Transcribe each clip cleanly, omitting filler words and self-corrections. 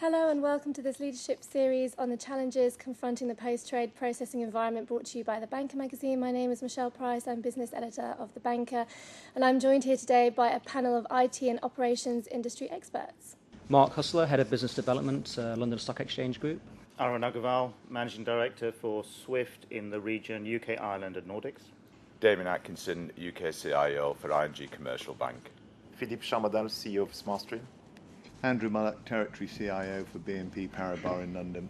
Hello and welcome to this leadership series on the challenges confronting the post-trade processing environment, brought to you by The Banker magazine. My name is Michelle Price, I'm business editor of The Banker, and I'm joined here today by a panel of IT and operations industry experts. Mark Hustler, Head of Business Development, London Stock Exchange Group. Aaron Agarwal, Managing Director for Swift in the region UK, Ireland and Nordics. Damien Atkinson, UK CIO for ING Commercial Bank. Philippe Chamadal, CEO of SmartStream. Andrew Mullock, Territory CIO for BNP Paribas in London.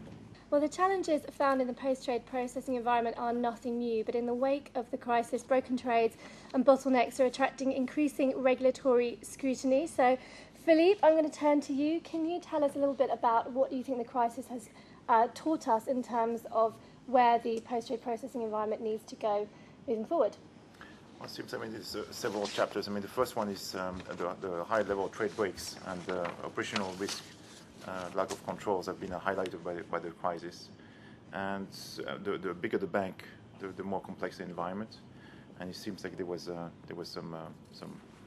Well, the challenges found in the post-trade processing environment are nothing new, but in the wake of the crisis, broken trades and bottlenecks are attracting increasing regulatory scrutiny. So, Philippe, I'm going to turn to you. Can you tell us a little bit about what you think the crisis has taught us in terms of where the post-trade processing environment needs to go moving forward? Well, it seems, there's several chapters. The first one is the high level trade breaks and operational risk, lack of controls have been highlighted by the crisis. And the bigger the bank, the more complex the environment. And it seems like there was some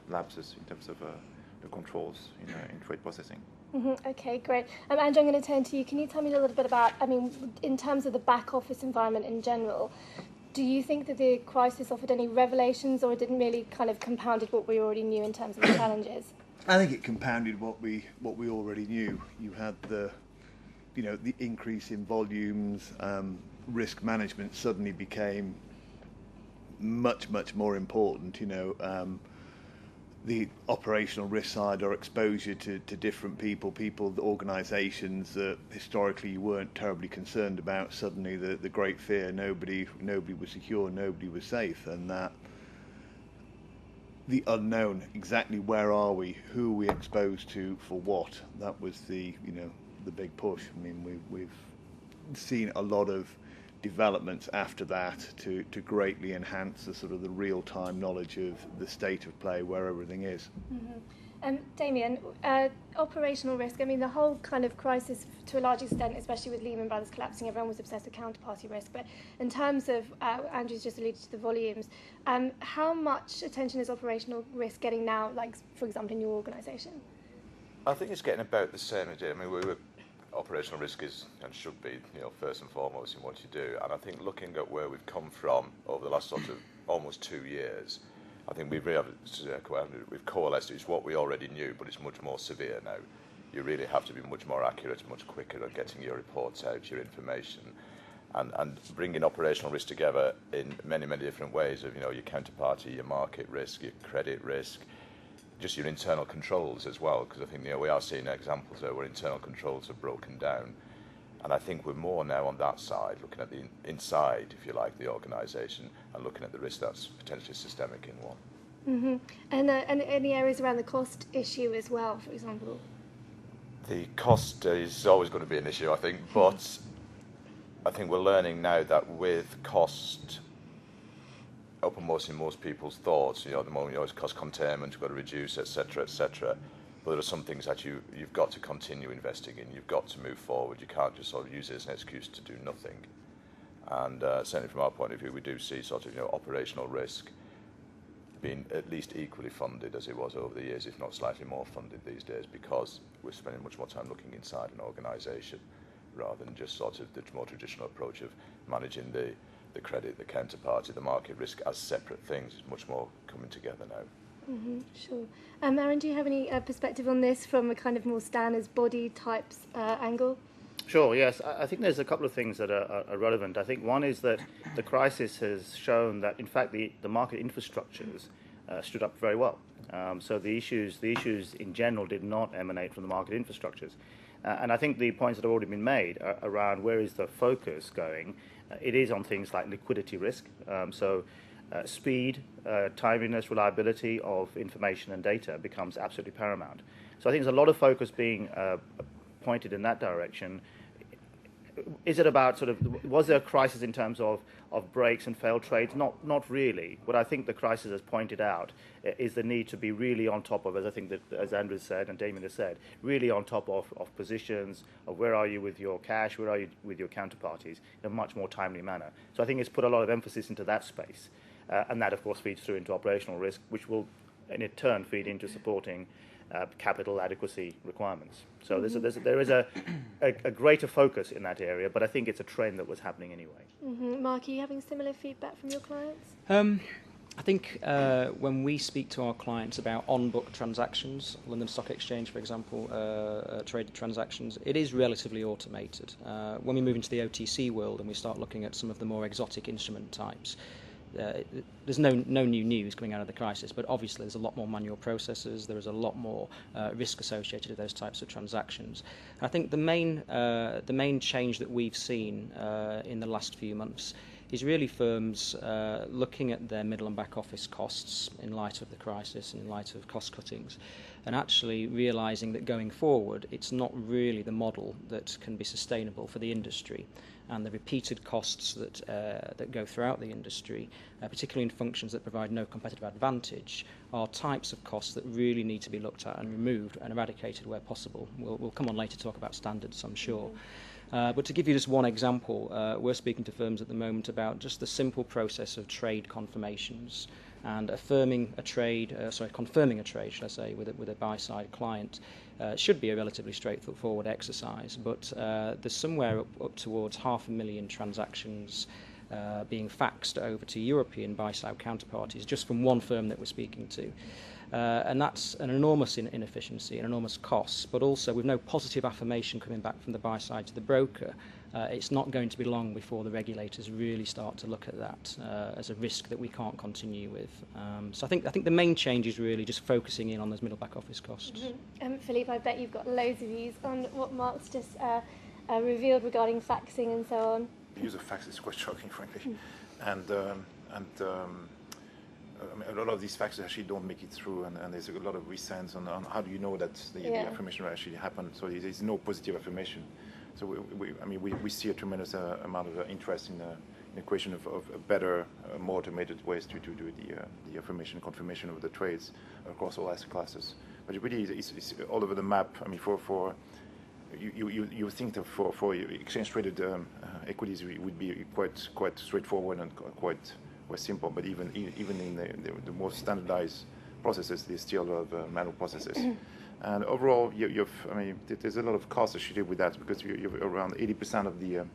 lapses in terms of the controls in trade processing. Mm-hmm. Okay, great. Andrew, I'm going to turn to you. Can you tell me a little bit about, in terms of the back office environment in general, do you think that the crisis offered any revelations, or did it merely kind of compounded what we already knew in terms of the challenges? I think it compounded what we already knew. You had the increase in volumes, risk management suddenly became much more important. The operational risk side, or exposure to different people, organisations that historically you weren't terribly concerned about. Suddenly the great fear, nobody was secure, nobody was safe, and that the unknown, exactly where are we, who are we exposed to, for what, that was the big push. We've seen a lot of developments after that to greatly enhance the real-time knowledge of the state of play, where everything is. Mm-hmm. Damien, operational risk, the whole kind of crisis, to a large extent, especially with Lehman Brothers collapsing, everyone was obsessed with counterparty risk. But in terms of, Andrew's just alluded to the volumes, how much attention is operational risk getting now, like, for example, in your organisation? I think it's getting about the same as it. Operational risk is and should be, first and foremost in what you do. And I think looking at where we've come from over the last almost 2 years, I think we've coalesced. It's what we already knew, but it's much more severe now. You really have to be much more accurate, much quicker at getting your reports out, your information, and bringing operational risk together in many different ways of, your counterparty, your market risk, your credit risk, just your internal controls as well, because I think we are seeing examples there where internal controls are broken down, and I think we're more now on that side, looking at the inside, if you like, the organisation, and looking at the risk that's potentially systemic in one. Mm-hmm. And any areas around the cost issue as well, for example? The cost is always going to be an issue, I think, but I think we're learning now that with cost uppermost in most people's thoughts, at the moment, it's cost containment, you've got to reduce, etc. But there are some things that you've got to continue investing in. You've got to move forward. You can't just use it as an excuse to do nothing. And certainly from our point of view, we do see operational risk being at least equally funded as it was over the years, if not slightly more funded these days, because we're spending much more time looking inside an organisation rather than just the more traditional approach of managing the credit, the counterparty, the market risk as separate things. Is much more coming together now. Mm-hmm, sure. Aaron, do you have any perspective on this from a kind of more standards body types angle? Sure, yes. I think there's a couple of things that are relevant. I think one is that the crisis has shown that, in fact, the market infrastructures stood up very well. So the issues in general did not emanate from the market infrastructures. And I think the points that have already been made around where is the focus going, it is on things like liquidity risk. Speed, timeliness, reliability of information and data becomes absolutely paramount. So I think there's a lot of focus being pointed in that direction. Is it about was there a crisis in terms of breaks and failed trades? Not really. What I think the crisis has pointed out is the need to be really on top of, as Andrew said and Damien has said, really on top of positions, of where are you with your cash, where are you with your counterparties in a much more timely manner. So I think it's put a lot of emphasis into that space. And that, of course, feeds through into operational risk, which will in turn feed into supporting capital adequacy requirements. So there is a greater focus in that area, but I think it's a trend that was happening anyway. Mark, are you having similar feedback from your clients? I think when we speak to our clients about on-book transactions, London Stock Exchange, for example, traded transactions, it is relatively automated. When we move into the OTC world and we start looking at some of the more exotic instrument types, there's no new news coming out of the crisis, but obviously there's a lot more manual processes, there is a lot more risk associated with those types of transactions. I think the main change that we've seen in the last few months is really firms looking at their middle and back office costs in light of the crisis and in light of cost cuttings, and actually realising that going forward it's not really the model that can be sustainable for the industry, and the repeated costs that go throughout the industry, particularly in functions that provide no competitive advantage, are types of costs that really need to be looked at and removed and eradicated where possible. We'll come on later to talk about standards, I'm sure. But to give you just one example, we're speaking to firms at the moment about just the simple process of trade confirmations, and confirming a trade, should I say, with a buy-side client should be a relatively straightforward exercise. But there's somewhere up towards 500,000 transactions being faxed over to European buy-side counterparties just from one firm that we're speaking to. And that's an enormous inefficiency, an enormous cost, but also with no positive affirmation coming back from the buy side to the broker, it's not going to be long before the regulators really start to look at that as a risk that we can't continue with. So I think the main change is really just focusing in on those middle back office costs. Philippe, I bet you've got loads of views on what Mark's just revealed regarding faxing and so on. The use of fax is quite shocking, frankly, and I mean, a lot of these faxes actually don't make it through, and there's a lot of resends on how do you know that the affirmation will actually happen. So there's no positive affirmation. So we see a tremendous amount of interest in the question of better, more automated ways to do the affirmation confirmation of the trades across all asset classes. But it really is all over the map. I mean, for you think that for exchange traded equities it would be quite straightforward and quite simple, but even in the more standardized processes, there's still a lot of manual processes. And overall, there's a lot of costs associated with that, because you're around 80% of the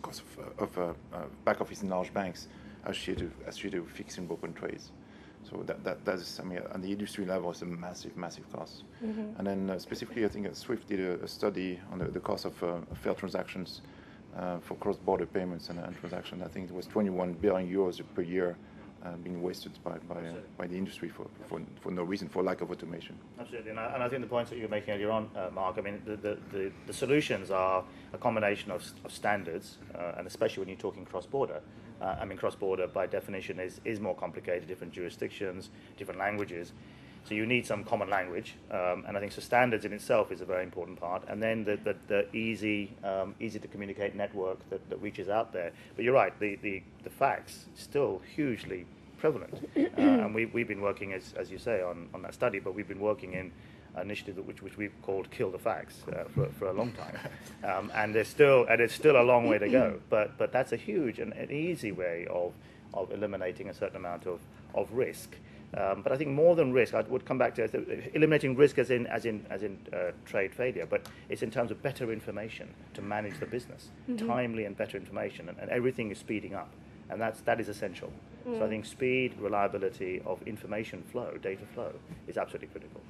cost of back office in large banks associated with fixing broken trades. So that's on the industry level, it's a massive cost. And then specifically, I think Swift did a study on the cost of failed transactions for cross-border payments and transactions. I think it was 21 billion euros per year being wasted by the industry for no reason, for lack of automation. Absolutely, and I think the points that you were making earlier on, Mark, I mean, the solutions are a combination of standards, and especially when you're talking cross-border. I mean, cross-border by definition is more complicated, different jurisdictions, different languages. So you need some common language, and I think so standards in itself is a very important part. And then the easy to communicate network that reaches out there. But you're right, the facts still hugely prevalent, and we've been working, as you say, on that study. But we've been working in an initiative which we've called "Kill the Facts" for a long time, and it's still a long way to go. But that's a huge and an easy way of eliminating a certain amount of risk. But I think more than risk, I would come back to eliminating risk as in trade failure, but it's in terms of better information to manage the business, timely and better information, and everything is speeding up, and that is essential. So I think speed, reliability of information flow, data flow, is absolutely critical.